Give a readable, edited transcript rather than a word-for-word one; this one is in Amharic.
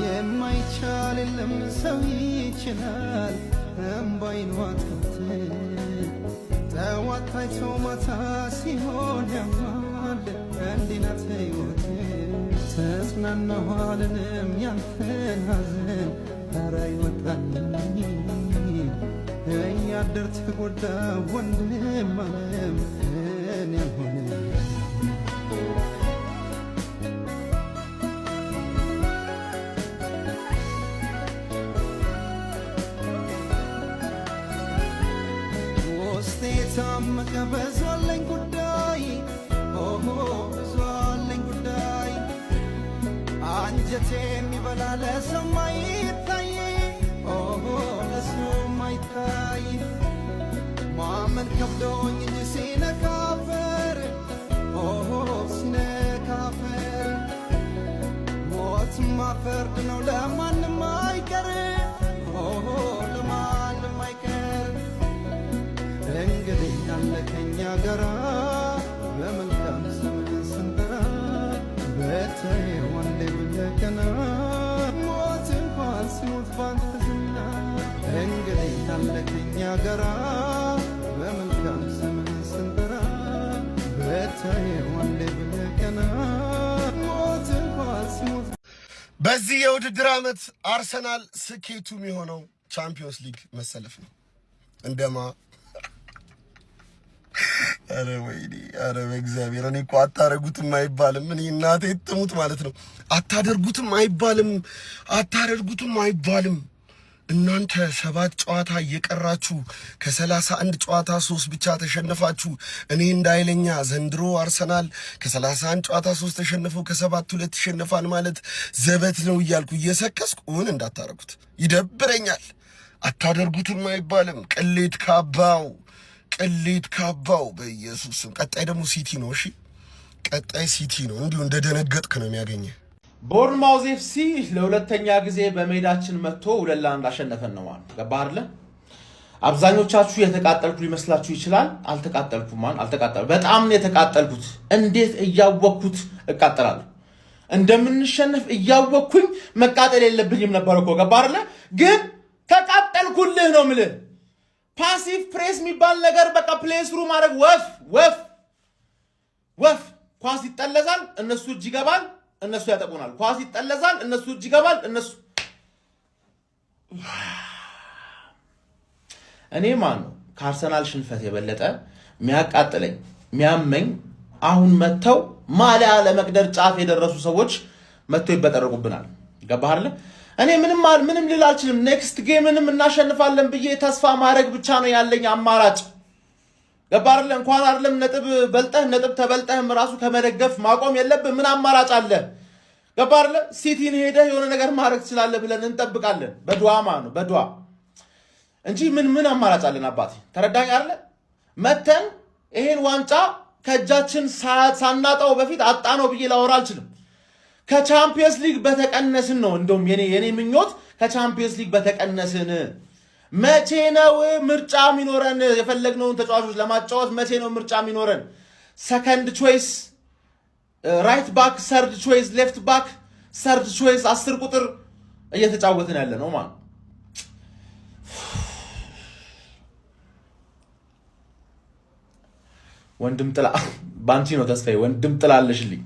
የማይቻል የለም ሰው ይችላል እምባይን ዋጥቶት ጠዋት ታይቶ ማታ ሲሆን ያማል እንዲህ ናት ሕይወት ተጽናናሁ አልልም ያንተን ሐዘን ኧረ ይወጣልኝ እያደር ተጎዳ ወንድም ዓለም እኔ አልሆንም ታመቀ በዛለኝ ጉዳይ በዛለኝ ጉዳይ አንጀቴ የሚበላ ለሰማይታይ ለሰማይታይ ማመን ከብዶኝ እንጂ ሲነካፈር ሲነካፈር ሞት ማፈርድ ነው ለማንም አይቀር ለማንም አይቀር እንግዲህ ያለ ከኛ ጋራ በመልካም ዘመን ስንጠራ በተየው አንዴ ብለቀና ሞት እንኳን ሲሞት ባንተ ዝና እንግዲህ ያለ ከኛ ጋራ በመልካም ዘመን ስንጠራ በተየው አንዴ ብለቀና ሞት እንኳን ሲሞት በዚህ የውድድር ዓመት አርሰናል ስኬቱ የሚሆነው ቻምፒዮንስ ሊግ መሰለፍ ነው እንደማ አረ ወይኔ አረ በእግዚአብሔር እኔ እኮ አታረጉትም አይባልም እኔ እናቴ ትሙት ማለት ነው አታደርጉትም አይባልም እናንተ 7 ጨዋታ እየቀራችሁ ከ31 ጨዋታ 3 ብቻ ተሸነፋችሁ እኔ እንዳይለኛ ዘንድሮ አርሰናል ከ31 ጨዋታ 3 ተሸነፈው ከ7 2 ተሸነፋን ማለት ዘበት ነው እያልኩ እየሰከስኩ እንዳታረጉት ይደብረኛል አታደርጉትም አይባልም ቅሌት ካባው በኢየሱስም ቀጣይ ደግሞ ሲቲ ነው እሺ ቀጣይ ሲቲ ነው እንዲሁ እንደደነገጥክ ነው የሚያገኘ ቦርንማውዝ ኤፍሲ ለሁለተኛ ጊዜ በሜዳችን መጥቶ 2-1 አሸነፈን ነው ማለት ገባህ አይደል አብዛኞቻችሁ የተቃጠልኩ ሊመስላችሁ ይችላል አልተቃጠልኩም በጣም ነው የተቃጠልኩት እንዴት እያወቅኩት እቃጠላለሁ እንደምንሸነፍ እያወቅኩኝ መቃጠል የለብኝም ነበር እኮ ገባህ አይደል ግን ተቃጠልኩልህ ነው ምልህ ፓሲቭ ፕሬስ የሚባል ነገር በቃ ፕሌስ ሩ ማድረግ ወፍ ኳስ ይጠለዛል እነሱ እጅ ይገባል እነሱ ያጠቁናል ኳስ ይጠለዛል እነሱ እጅ ይገባል እነሱ እኔ ማን ነው ከአርሰናል ሽንፈት የበለጠ የሚያቃጥለኝ የሚያመኝ አሁን መተው ማሊያ ለመቅደር ጫፍ የደረሱ ሰዎች መተው ይበጠረቁብናል ገባህ አይደል እኔ ምንም ልል አልችልም ኔክስት ጌምንም እናሸንፋለን ብዬ ተስፋ ማድረግ ብቻ ነው ያለኝ አማራጭ ገባህ አይደል እንኳን አይደለም ነጥብ ተበልጠህም ራሱ ከመደገፍ ማቆም የለብህ ምን አማራጭ አለ ገባህ አይደል ሲቲን ሄደህ የሆነ ነገር ማድረግ ትችላለህ ብለን እንጠብቃለን በዱዓ ማለት ነው በዱዓ እንጂ ምን አማራጭ አለን አባቴ ተረዳኝ አይደል መተን ይሄን ዋንጫ ከእጃችን ሳናጣው በፊት አጣነው ብዬ ላወራ አልችልም ከቻምፒየንስ ሊግ በተቀነስን ነው እንደውም የኔ ምኞት ከቻምፒየንስ ሊግ በተቀነስን መቼ ነው ምርጫ የሚኖረን የፈለግነውን ተጫዋቾች ለማጫወት መቼ ነው ምርጫ የሚኖረን ሰከንድ ቾይስ ራይት ባክ ሰርድ ቾይስ ሌፍት ባክ ሰርድ ቾይስ 10 ቁጥር እየተጫወትን ያለ ነው ማለት ወንድም ጥላ ባንቺ ነው ተስፋዬ ወንድም ጥላለሽልኝ